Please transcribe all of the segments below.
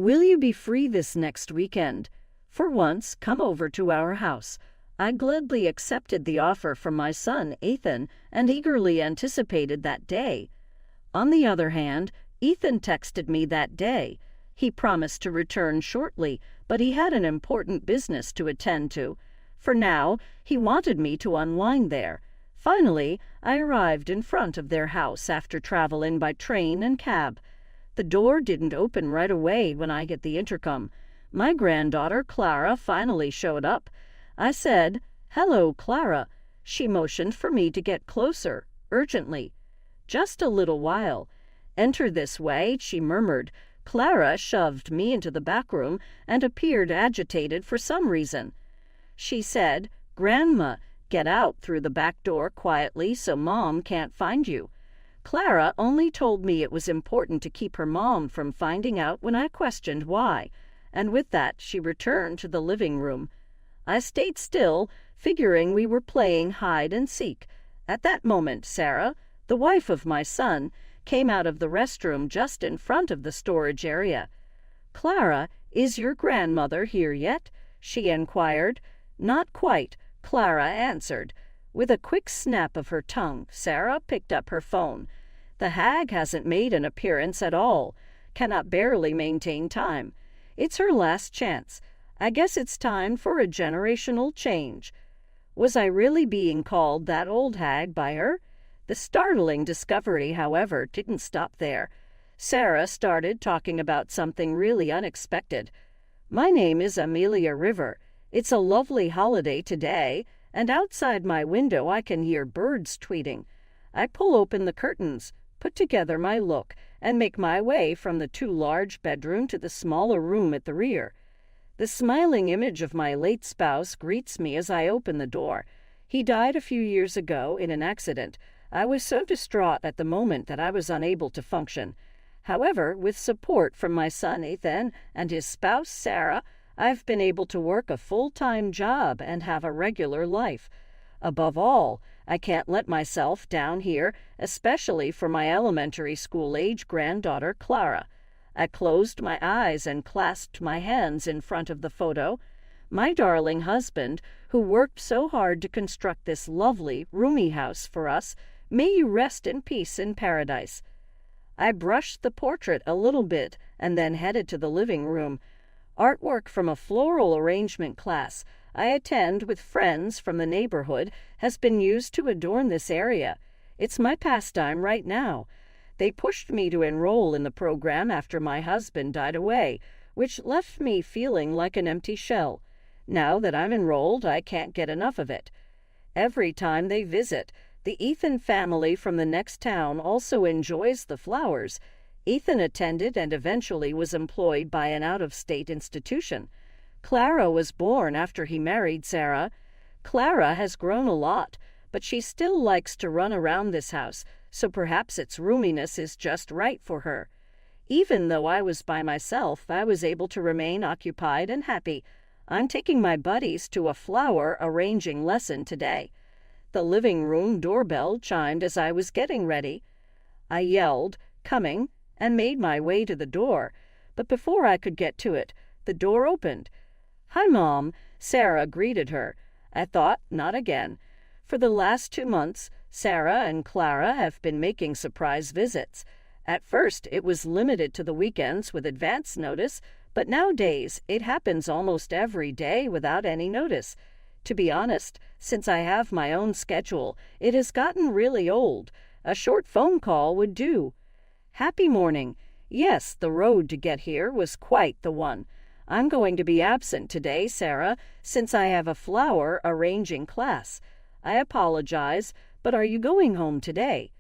Will you be free this next weekend? For once, come over to our house. I gladly accepted the offer from my son, Ethan, and eagerly anticipated that day. On the other hand, Ethan texted me that day. He promised to return shortly, but he had an important business to attend to. For now, he wanted me to unwind there. Finally, I arrived in front of their house after traveling by train and cab. The door didn't open right away when I hit the intercom. My granddaughter, Clara, finally showed up. I said, "Hello, Clara." She motioned for me to get closer, urgently. "Just a little while." "Enter this way," she murmured. Clara shoved me into the back room and appeared agitated for some reason. She said, "Grandma, get out through the back door quietly so Mom can't find you." Clara only told me it was important to keep her mom from finding out when I questioned why, and with that she returned to the living room. I stayed still, figuring we were playing hide and seek. At that moment, Sarah, the wife of my son, came out of the restroom just in front of the storage area. "Clara, is your grandmother here yet?" she inquired. "Not quite," Clara answered. With a quick snap of her tongue, Sarah picked up her phone. "The hag hasn't made an appearance at all. Cannot barely maintain time. It's her last chance. I guess it's time for a generational change." Was I really being called that old hag by her? The startling discovery, however, didn't stop there. Sarah started talking about something really unexpected. "My name is Amelia River. It's a lovely holiday today, and outside my window I can hear birds tweeting. I pull open the curtains, put together my look, and make my way from the too large bedroom to the smaller room at the rear. The smiling image of my late spouse greets me as I open the door. He died a few years ago in an accident. I was so distraught at the moment that I was unable to function. However, with support from my son Ethan and his spouse Sarah, I've been able to work a full-time job and have a regular life. Above all, I can't let myself down here, especially for my elementary school-age granddaughter Clara." I closed my eyes and clasped my hands in front of the photo. My darling husband, who worked so hard to construct this lovely, roomy house for us, may you rest in peace in paradise. I brushed the portrait a little bit and then headed to the living room. Artwork from a floral arrangement class I attend with friends from the neighborhood has been used to adorn this area. It's my pastime right now. They pushed me to enroll in the program after my husband died away, which left me feeling like an empty shell. Now that I'm enrolled, I can't get enough of it. Every time they visit, the Ethan family from the next town also enjoys the flowers. Ethan attended and eventually was employed by an out-of-state institution. Clara was born after he married Sarah. Clara has grown a lot, but she still likes to run around this house, so perhaps its roominess is just right for her. Even though I was by myself, I was able to remain occupied and happy. I'm taking my buddies to a flower arranging lesson today. The living room doorbell chimed as I was getting ready. I yelled, "Coming," and made my way to the door. But before I could get to it, the door opened. "Hi, Mom," Sarah greeted her. I thought, not again. For the last 2 months, Sarah and Clara have been making surprise visits. At first, it was limited to the weekends with advance notice, but nowadays it happens almost every day without any notice. To be honest, since I have my own schedule, it has gotten really old. A short phone call would do. "Happy morning. Yes, the road to get here was quite the one. I'm going to be absent today, Sarah, since I have a flower arranging class. I apologize, but are you going home today?"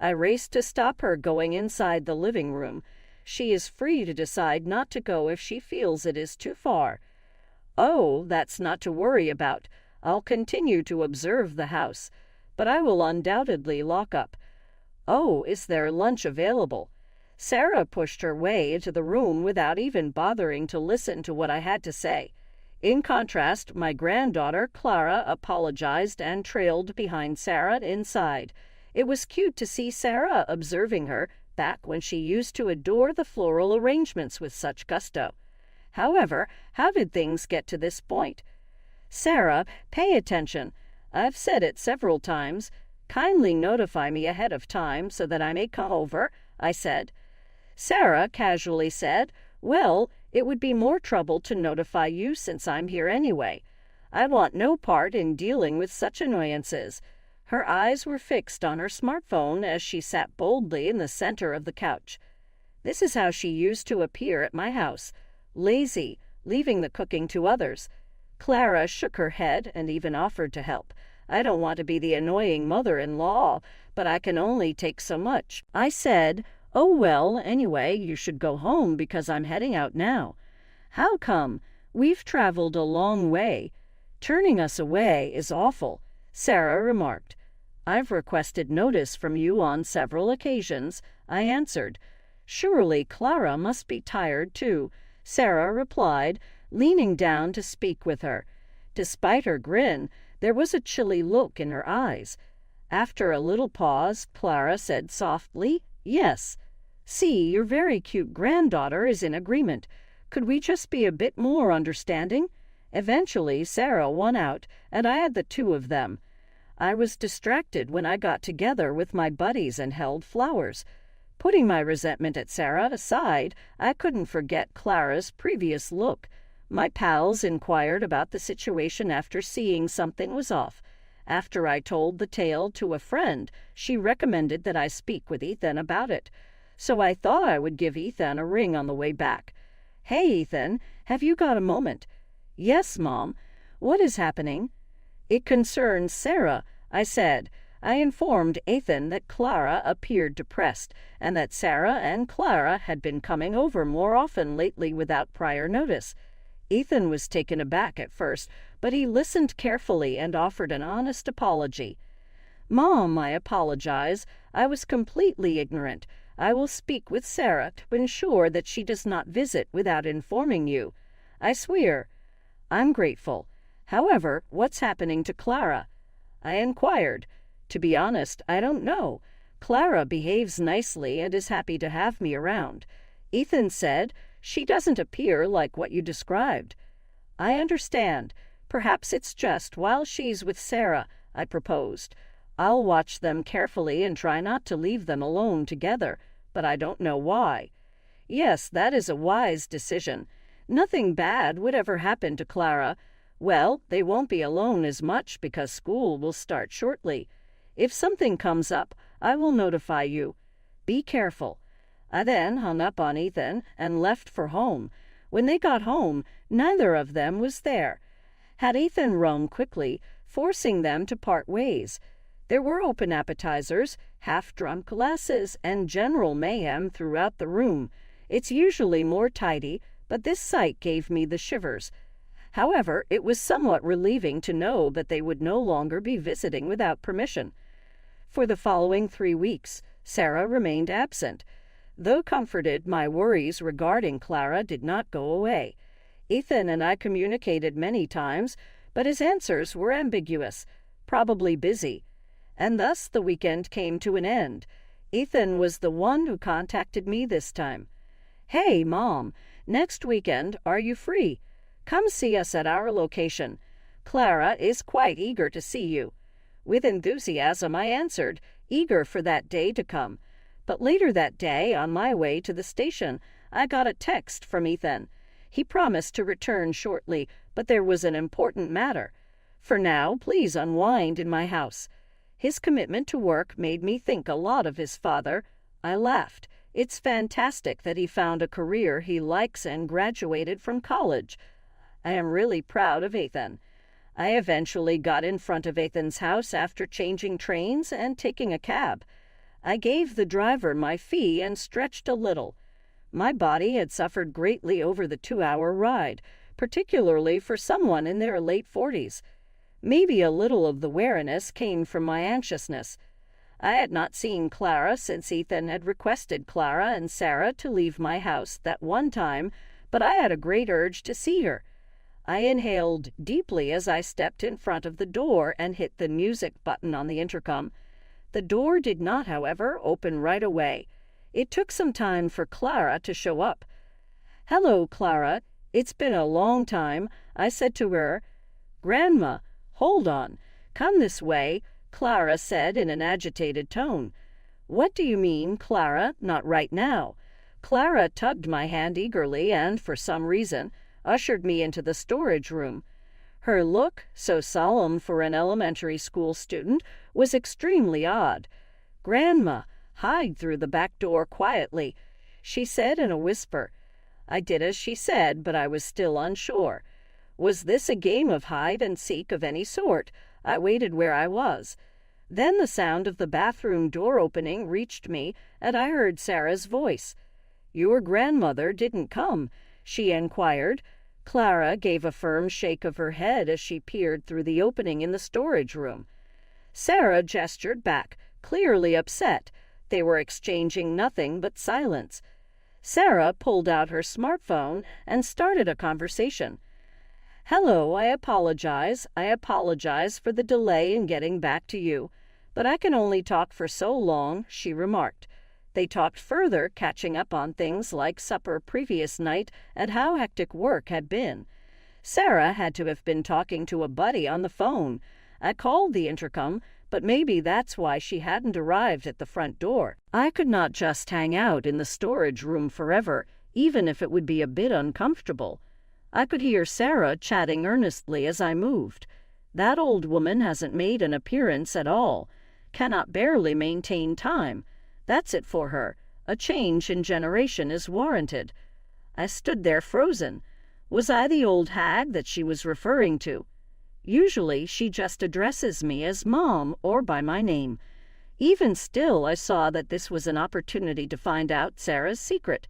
I raced to stop her going inside the living room. She is free to decide not to go if she feels it is too far. "Oh, that's not to worry about. I'll continue to observe the house, but I will undoubtedly lock up." "Oh, is there lunch available?" Sarah pushed her way into the room without even bothering to listen to what I had to say. In contrast, my granddaughter, Clara, apologized and trailed behind Sarah inside. It was cute to see Sarah observing her, back when she used to adore the floral arrangements with such gusto. However, how did things get to this point? Sarah, pay attention. I've said it several times. Kindly notify me ahead of time so that I may come over, I said. Sarah casually said, well, it would be more trouble to notify you since I'm here anyway. I want no part in dealing with such annoyances. Her eyes were fixed on her smartphone as she sat boldly in the center of the couch. This is how she used to appear at my house, lazy, leaving the cooking to others. Clara shook her head and even offered to help. I don't want to be the annoying mother-in-law, but I can only take so much. I said, oh well, anyway, you should go home because I'm heading out now. How come? We've traveled a long way. Turning us away is awful, Sarah remarked. I've requested notice from you on several occasions, I answered. Surely Clara must be tired too, Sarah replied, leaning down to speak with her. Despite her grin, there was a chilly look in her eyes. After a little pause, Clara said softly, yes. See, your very cute granddaughter is in agreement. Could we just be a bit more understanding? Eventually, Sarah won out, and I had the two of them. I was distracted when I got together with my buddies and held flowers. Putting my resentment at Sarah aside, I couldn't forget Clara's previous look. My pals inquired about the situation after seeing something was off. After I told the tale to a friend, she recommended that I speak with Ethan about it. So I thought I would give Ethan a ring on the way back. Hey, Ethan, have you got a moment? Yes, Mom. What is happening? It concerns Sarah, I said. I informed Ethan that Clara appeared depressed, and that Sarah and Clara had been coming over more often lately without prior notice. Ethan was taken aback at first, but he listened carefully and offered an honest apology. Mom, I apologize. I was completely ignorant. I will speak with Sarah to ensure that she does not visit without informing you. I swear. I'm grateful. However, what's happening to Clara? I inquired. To be honest, I don't know. Clara behaves nicely and is happy to have me around. Ethan said, she doesn't appear like what you described. I understand. Perhaps it's just while she's with Sarah, I proposed. I'll watch them carefully and try not to leave them alone together, but I don't know why. Yes, that is a wise decision. Nothing bad would ever happen to Clara. Well, they won't be alone as much because school will start shortly. If something comes up, I will notify you. Be careful. I then hung up on Ethan and left for home. When they got home, neither of them was there. Had Ethan roam quickly, forcing them to part ways. There were open appetizers, half-drunk glasses, and general mayhem throughout the room. It's usually more tidy, but this sight gave me the shivers. However, it was somewhat relieving to know that they would no longer be visiting without permission. For the following 3 weeks, Sarah remained absent. Though comforted, my worries regarding Clara did not go away. Ethan and I communicated many times, but his answers were ambiguous, probably busy. And thus the weekend came to an end. Ethan was the one who contacted me this time. Hey, Mom, next weekend, are you free? Come see us at our location. Clara is quite eager to see you. With enthusiasm, I answered, eager for that day to come. But later that day, on my way to the station, I got a text from Ethan. He promised to return shortly, but there was an important matter. For now, please unwind in my house. His commitment to work made me think a lot of his father. I laughed. It's fantastic that he found a career he likes and graduated from college. I am really proud of Ethan. I eventually got in front of Ethan's house after changing trains and taking a cab. I gave the driver my fee and stretched a little. My body had suffered greatly over the 2-hour ride, particularly for someone in their late 40s. Maybe a little of the weariness came from my anxiousness. I had not seen Clara since Ethan had requested Clara and Sarah to leave my house that one time, but I had a great urge to see her. I inhaled deeply as I stepped in front of the door and hit the music button on the intercom. The door did not, however, open right away. It took some time for Clara to show up. "Hello, Clara. It's been a long time," I said to her. "Grandma, hold on. Come this way," Clara said in an agitated tone. "What do you mean, Clara? Not right now." Clara tugged my hand eagerly and, for some reason, ushered me into the storage room. Her look, so solemn for an elementary school student, was extremely odd. "Grandma, hide through the back door quietly," she said in a whisper. I did as she said, but I was still unsure. Was this a game of hide and seek of any sort? I waited where I was. Then the sound of the bathroom door opening reached me, and I heard Sarah's voice. "Your grandmother didn't come?" she inquired. Clara gave a firm shake of her head as she peered through the opening in the storage room. Sarah gestured back, clearly upset. They were exchanging nothing but silence. Sarah pulled out her smartphone and started a conversation. "Hello, I apologize for the delay in getting back to you, but I can only talk for so long," she remarked. They talked further, catching up on things like supper previous night and how hectic work had been. Sarah had to have been talking to a buddy on the phone. I called the intercom, but maybe that's why she hadn't arrived at the front door. I could not just hang out in the storage room forever, even if it would be a bit uncomfortable. I could hear Sarah chatting earnestly as I moved. "That old woman hasn't made an appearance at all. Cannot barely maintain time. That's it for her. A change in generation is warranted." I stood there frozen. Was I the old hag that she was referring to? Usually she just addresses me as Mom or by my name. Even still, I saw that this was an opportunity to find out Sarah's secret.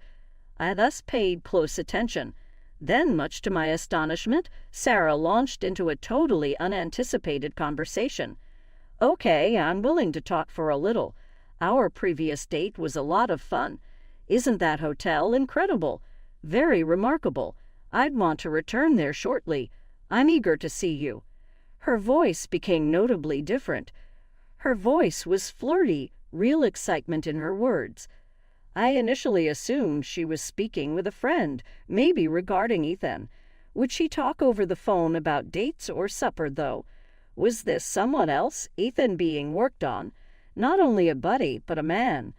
I thus paid close attention. Then, much to my astonishment, Sarah launched into a totally unanticipated conversation. "Okay, I'm willing to talk for a little. Our previous date was a lot of fun. Isn't that hotel incredible? Very remarkable. I'd want to return there shortly. I'm eager to see you." Her voice became notably different. Her voice was flirty, real excitement in her words. I initially assumed she was speaking with a friend, maybe regarding Ethan. Would she talk over the phone about dates or supper, though? Was this someone else, Ethan being worked on? Not only a buddy, but a man.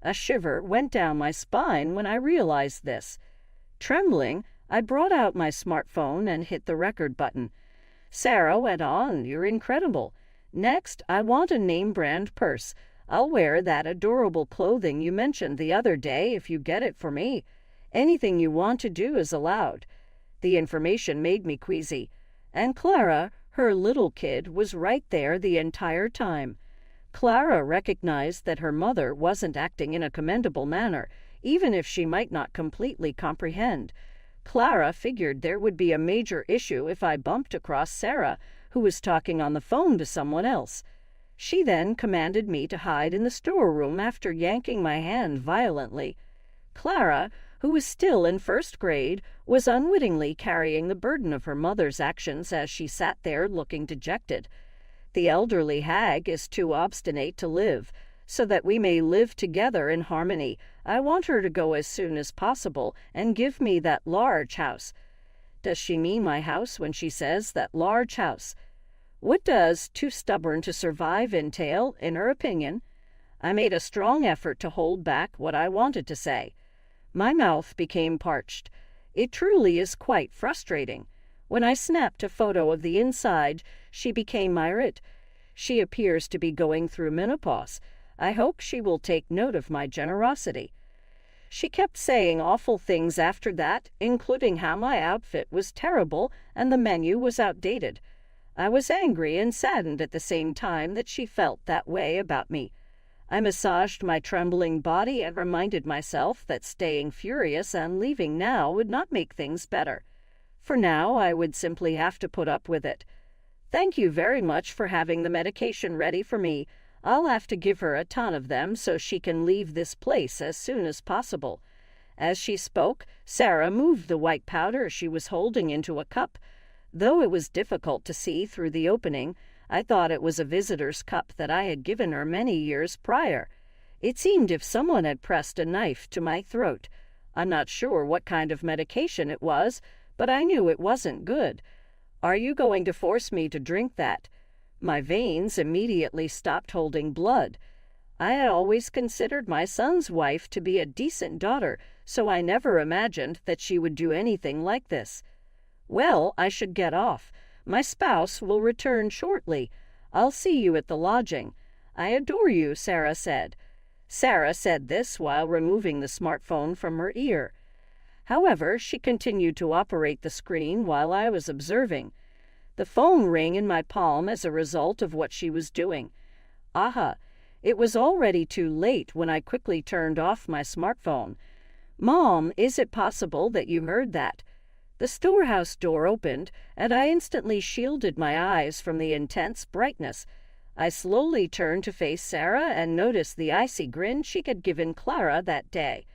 A shiver went down my spine when I realized this. Trembling, I brought out my smartphone and hit the record button. Sarah went on, "You're incredible. Next, I want a name-brand purse. I'll wear that adorable clothing you mentioned the other day if you get it for me. Anything you want to do is allowed." The information made me queasy. And Clara, her little kid, was right there the entire time. Clara recognized that her mother wasn't acting in a commendable manner, even if she might not completely comprehend. Clara figured there would be a major issue if I bumped across Sarah, who was talking on the phone to someone else. She then commanded me to hide in the storeroom after yanking my hand violently. Clara, who was still in first grade, was unwittingly carrying the burden of her mother's actions as she sat there looking dejected. The elderly hag is too obstinate to live. So that we may live together in harmony, I want her to go as soon as possible and give me that large house. Does she mean my house when she says that large house? What does "too stubborn to survive" entail, in her opinion? I made a strong effort to hold back what I wanted to say. My mouth became parched. It truly is quite frustrating. When I snapped a photo of the inside, she became irate. She appears to be going through menopause. I hope she will take note of my generosity. She kept saying awful things after that, including how my outfit was terrible and the menu was outdated. I was angry and saddened at the same time that she felt that way about me. I massaged my trembling body and reminded myself that staying furious and leaving now would not make things better. For now, I would simply have to put up with it. "Thank you very much for having the medication ready for me. I'll have to give her a ton of them so she can leave this place as soon as possible." As she spoke, Sarah moved the white powder she was holding into a cup. Though it was difficult to see through the opening, I thought it was a visitor's cup that I had given her many years prior. It seemed if someone had pressed a knife to my throat. I'm not sure what kind of medication it was, but I knew it wasn't good. Are you going to force me to drink that? My veins immediately stopped holding blood. I had always considered my son's wife to be a decent daughter, so I never imagined that she would do anything like this. Well, I should get off. My spouse will return shortly. I'll see you at the lodging. I adore you, Sarah said. Sarah said this while removing the smartphone from her ear. However, she continued to operate the screen while I was observing. The phone rang in my palm as a result of what she was doing. Aha! It was already too late when I quickly turned off my smartphone. Mom, is it possible that you heard that? The storehouse door opened, and I instantly shielded my eyes from the intense brightness. I slowly turned to face Sarah and noticed the icy grin she had given Clara that day.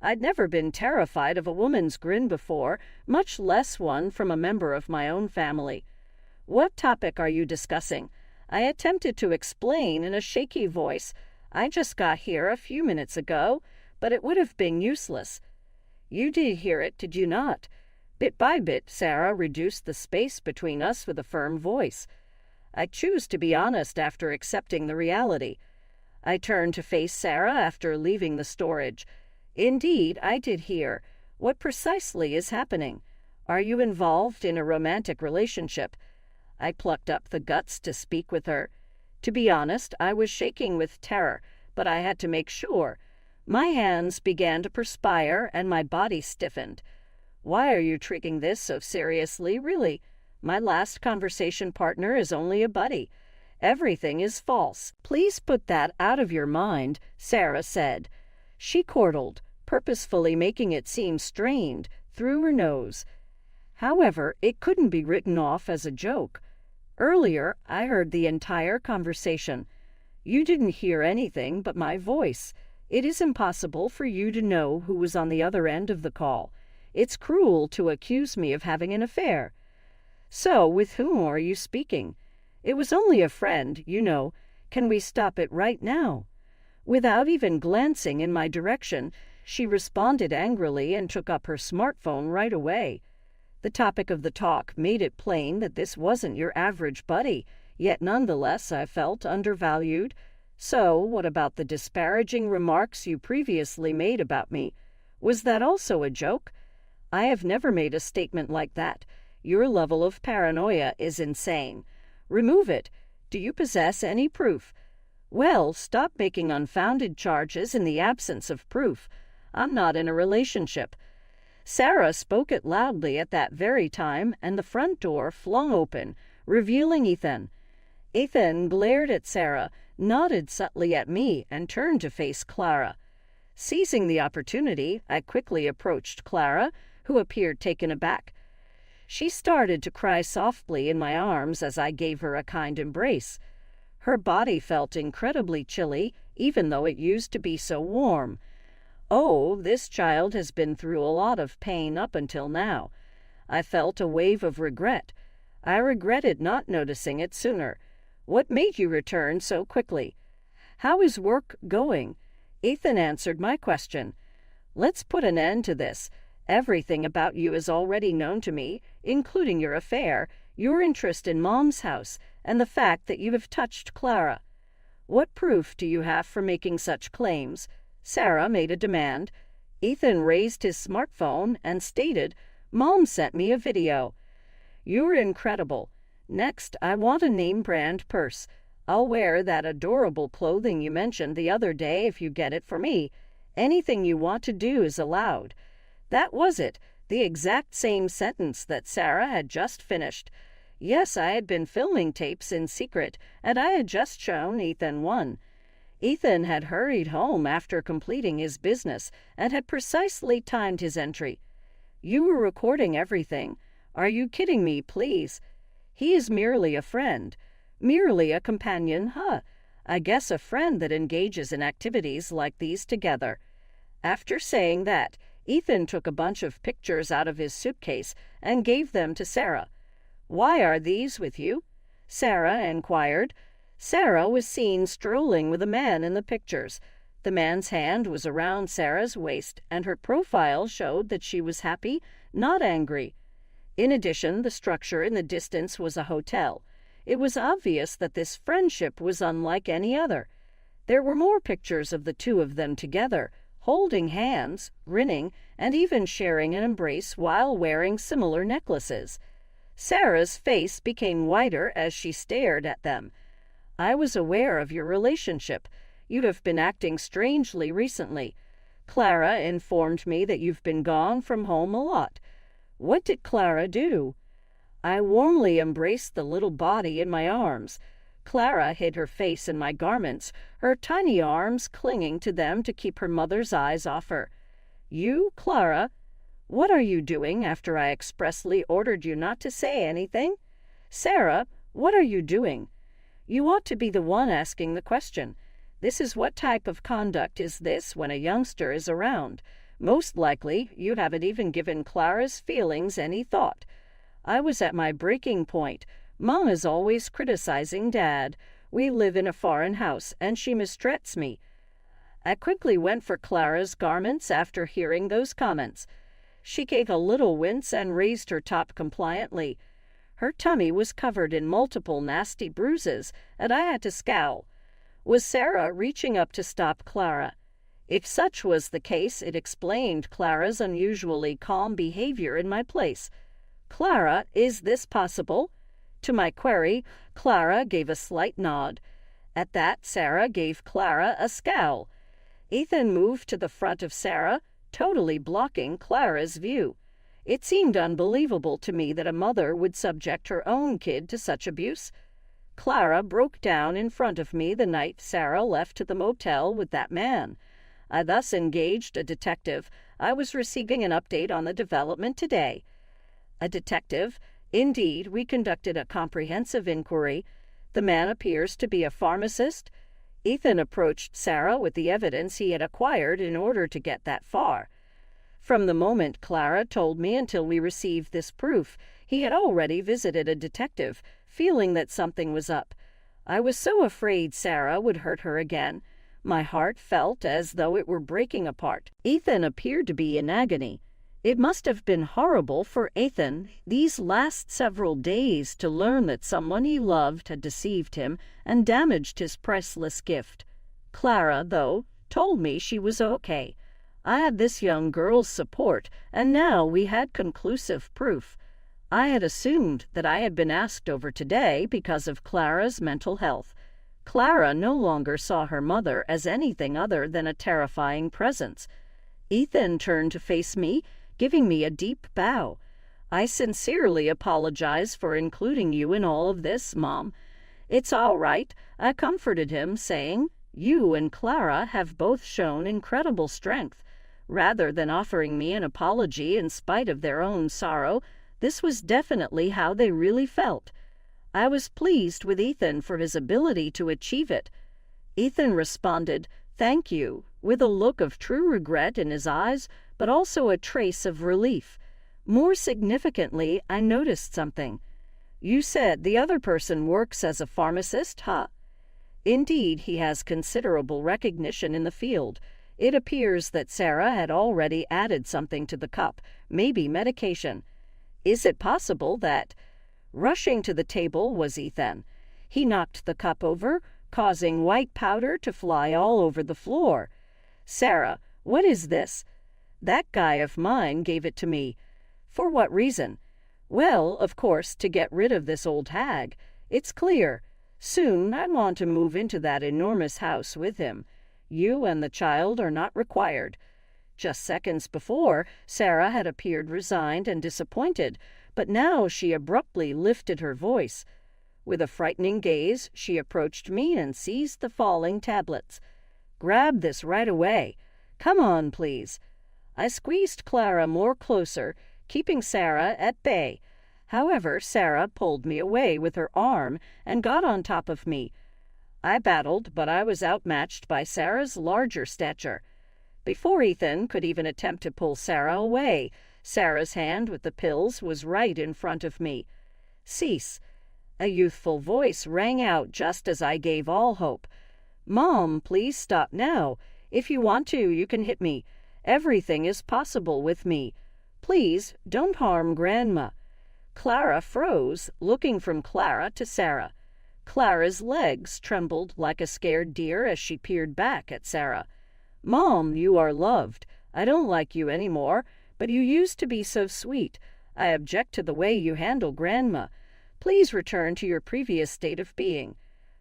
I'd never been terrified of a woman's grin before, much less one from a member of my own family. What topic are you discussing? I attempted to explain in a shaky voice. I just got here a few minutes ago, but it would have been useless. You did hear it, did you not? Bit by bit, Sarah reduced the space between us with a firm voice. I choose to be honest after accepting the reality. I turned to face Sarah after leaving the storage. Indeed, I did hear. What precisely is happening? Are you involved in a romantic relationship? I plucked up the guts to speak with her. To be honest, I was shaking with terror, but I had to make sure. My hands began to perspire and my body stiffened. Why are you treating this so seriously, really? My last conversation partner is only a buddy. Everything is false. Please put that out of your mind, Sarah said. She chortled, purposefully making it seem strained, through her nose. However, it couldn't be written off as a joke. Earlier, I heard the entire conversation. You didn't hear anything but my voice. It is impossible for you to know who was on the other end of the call. It's cruel to accuse me of having an affair. So, with whom are you speaking? It was only a friend, you know. Can we stop it right now? Without even glancing in my direction, she responded angrily and took up her smartphone right away. The topic of the talk made it plain that this wasn't your average buddy, yet nonetheless I felt undervalued. So, what about the disparaging remarks you previously made about me? Was that also a joke? I have never made a statement like that. Your level of paranoia is insane. Remove it. Do you possess any proof? Well, stop making unfounded charges in the absence of proof. I'm not in a relationship. Sarah spoke it loudly at that very time, and the front door flung open, revealing Ethan. Ethan glared at Sarah, nodded subtly at me, and turned to face Clara. Seizing the opportunity, I quickly approached Clara, who appeared taken aback. She started to cry softly in my arms as I gave her a kind embrace. Her body felt incredibly chilly, even though it used to be so warm. Oh, this child has been through a lot of pain up until now. I felt a wave of regret. I regretted not noticing it sooner. What made you return so quickly? How is work going? Ethan answered my question. Let's put an end to this. Everything about you is already known to me, including your affair, your interest in Mom's house, and the fact that you have touched Clara. What proof do you have for making such claims? Sarah made a demand. Ethan raised his smartphone and stated, Mom sent me a video. You're incredible. Next, I want a name-brand purse. I'll wear that adorable clothing you mentioned the other day if you get it for me. Anything you want to do is allowed. That was it, the exact same sentence that Sarah had just finished. Yes, I had been filming tapes in secret, and I had just shown Ethan one. Ethan had hurried home after completing his business and had precisely timed his entry. You were recording everything. Are you kidding me, please? He is merely a friend. Merely a companion, huh? I guess a friend that engages in activities like these together. After saying that, Ethan took a bunch of pictures out of his suitcase and gave them to Sarah. Why are these with you? Sarah inquired. Sarah was seen strolling with a man in the pictures. The man's hand was around Sarah's waist, and her profile showed that she was happy, not angry. In addition, the structure in the distance was a hotel. It was obvious that this friendship was unlike any other. There were more pictures of the two of them together, holding hands, grinning, and even sharing an embrace while wearing similar necklaces. Sarah's face became whiter as she stared at them. "I was aware of your relationship. You have been acting strangely recently. Clara informed me that you've been gone from home a lot. What did Clara do?" I warmly embraced the little body in my arms. Clara hid her face in my garments, her tiny arms clinging to them to keep her mother's eyes off her. "You, Clara? What are you doing after I expressly ordered you not to say anything? Sarah, what are you doing? You ought to be the one asking the question. What type of conduct is this when a youngster is around? Most likely, you haven't even given Clara's feelings any thought." I was at my breaking point. Mom is always criticizing Dad. We live in a foreign house, and she mistreats me. I quickly went for Clara's garments after hearing those comments. She gave a little wince and raised her top compliantly. Her tummy was covered in multiple nasty bruises, and I had to scowl. Was Sarah reaching up to stop Clara? If such was the case, it explained Clara's unusually calm behavior in my place. "Clara, is this possible?" To my query, Clara gave a slight nod. At that, Sarah gave Clara a scowl. Ethan moved to the front of Sarah, totally blocking Clara's view. It seemed unbelievable to me that a mother would subject her own kid to such abuse. Clara broke down in front of me the night Sarah left to the motel with that man. I thus engaged a detective. I was receiving an update on the development today. A detective? Indeed, we conducted a comprehensive inquiry. The man appears to be a pharmacist. Ethan approached Sarah with the evidence he had acquired in order to get that far. From the moment Clara told me until we received this proof, he had already visited a detective, feeling that something was up. I was so afraid Sarah would hurt her again. My heart felt as though it were breaking apart. Ethan appeared to be in agony. It must have been horrible for Ethan these last several days to learn that someone he loved had deceived him and damaged his priceless gift. Clara, though, told me she was okay. I had this young girl's support, and now we had conclusive proof. I had assumed that I had been asked over today because of Clara's mental health. Clara no longer saw her mother as anything other than a terrifying presence. Ethan turned to face me, giving me a deep bow. "I sincerely apologize for including you in all of this, Mom." "It's all right," I comforted him, saying, "You and Clara have both shown incredible strength. Rather than offering me an apology in spite of their own sorrow, this was definitely how they really felt." I was pleased with Ethan for his ability to achieve it. Ethan responded, "Thank you," with a look of true regret in his eyes, but also a trace of relief. More significantly, I noticed something. "You said the other person works as a pharmacist, huh?" Indeed, he has considerable recognition in the field. It appears that Sarah had already added something to the cup, maybe medication. Is it possible that... Rushing to the table was Ethan. He knocked the cup over, causing white powder to fly all over the floor. "Sarah, what is this?" "That guy of mine gave it to me." "For what reason?" "Well, of course, to get rid of this old hag. It's clear. Soon I want to move into that enormous house with him. You and the child are not required." Just seconds before, Sarah had appeared resigned and disappointed, but now she abruptly lifted her voice. With a frightening gaze, she approached me and seized the falling tablets. "Grab this right away. Come on, please." I squeezed Clara more closer, keeping Sarah at bay. However, Sarah pulled me away with her arm and got on top of me. I battled, but I was outmatched by Sarah's larger stature. Before Ethan could even attempt to pull Sarah away, Sarah's hand with the pills was right in front of me. "Cease." A youthful voice rang out just as I gave all hope. "Mom, please stop now. If you want to, you can hit me. Everything is possible with me. Please don't harm Grandma." Clara froze, looking from Clara to Sarah. Clara's legs trembled like a scared deer as she peered back at Sarah. "Mom, you are loved. I don't like you anymore, but you used to be so sweet. I object to the way you handle Grandma. Please return to your previous state of being."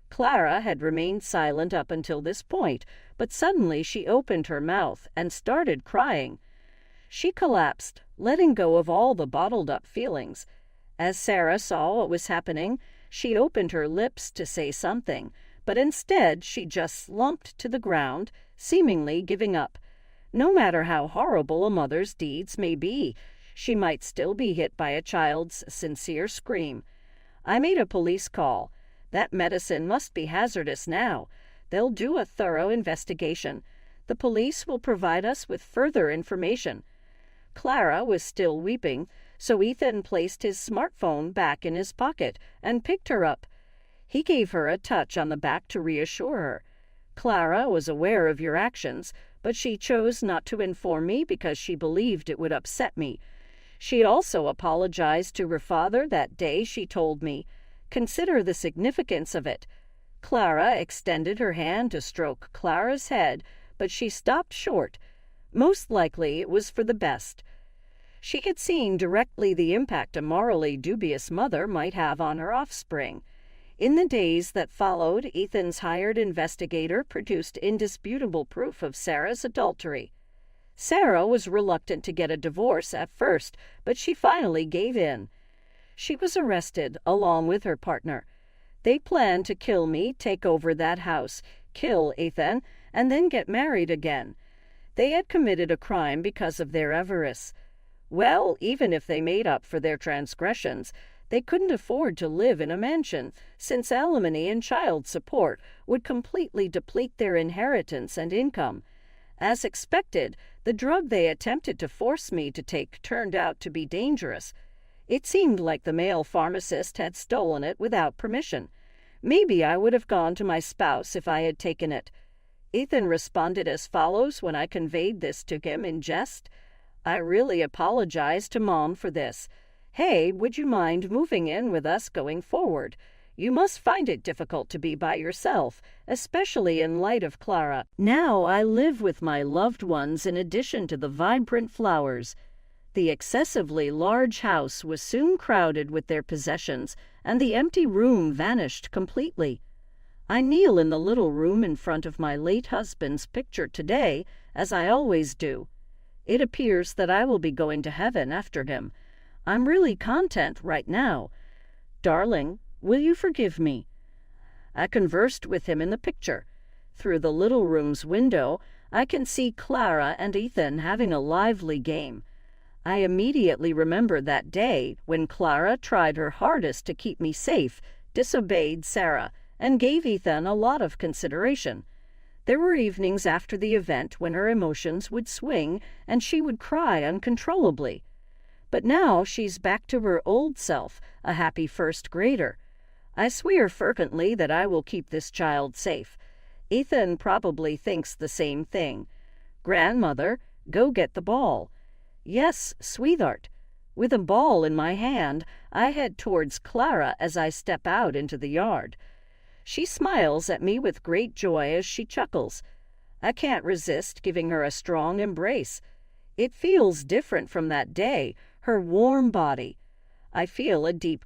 Clara had remained silent up until this point, but suddenly she opened her mouth and started crying. She collapsed, letting go of all the bottled-up feelings. As Sarah saw what was happening, she opened her lips to say something, but instead she just slumped to the ground, seemingly giving up. No matter how horrible a mother's deeds may be, she might still be hit by a child's sincere scream. I made a police call. That medicine must be hazardous now. They'll do a thorough investigation. The police will provide us with further information. Clara was still weeping, so Ethan placed his smartphone back in his pocket and picked her up. He gave her a touch on the back to reassure her. "Clara was aware of your actions, but she chose not to inform me because she believed it would upset me. She also apologized to her father that day she told me. Consider the significance of it." Clara extended her hand to stroke Clara's head, but she stopped short. Most likely it was for the best. She had seen directly the impact a morally dubious mother might have on her offspring. In the days that followed, Ethan's hired investigator produced indisputable proof of Sarah's adultery. Sarah was reluctant to get a divorce at first, but she finally gave in. She was arrested along with her partner. They planned to kill me, take over that house, kill Ethan, and then get married again. They had committed a crime because of their avarice. Well, even if they made up for their transgressions, they couldn't afford to live in a mansion, since alimony and child support would completely deplete their inheritance and income. As expected, the drug they attempted to force me to take turned out to be dangerous. It seemed like the male pharmacist had stolen it without permission. Maybe I would have gone to my spouse if I had taken it. Ethan responded as follows when I conveyed this to him in jest. "I really apologize to Mom for this. Hey, would you mind moving in with us going forward? You must find it difficult to be by yourself, especially in light of Clara. Now I live with my loved ones in addition to the vibrant flowers." The excessively large house was soon crowded with their possessions, and the empty room vanished completely. I kneel in the little room in front of my late husband's picture today, as I always do. It appears that I will be going to heaven after him. I'm really content right now. Darling, will you forgive me? I conversed with him in the picture. Through the little room's window, I can see Clara and Ethan having a lively game. I immediately remember that day when Clara tried her hardest to keep me safe, disobeyed Sarah, and gave Ethan a lot of consideration. There were evenings after the event when her emotions would swing and she would cry uncontrollably. But now she's back to her old self, a happy first grader. I swear fervently that I will keep this child safe. Ethan probably thinks the same thing. Grandmother, go get the ball. Yes, sweetheart. With a ball in my hand, I head towards Clara as I step out into the yard. She smiles at me with great joy as she chuckles. I can't resist giving her a strong embrace. It feels different from that day, her warm body. I feel a deep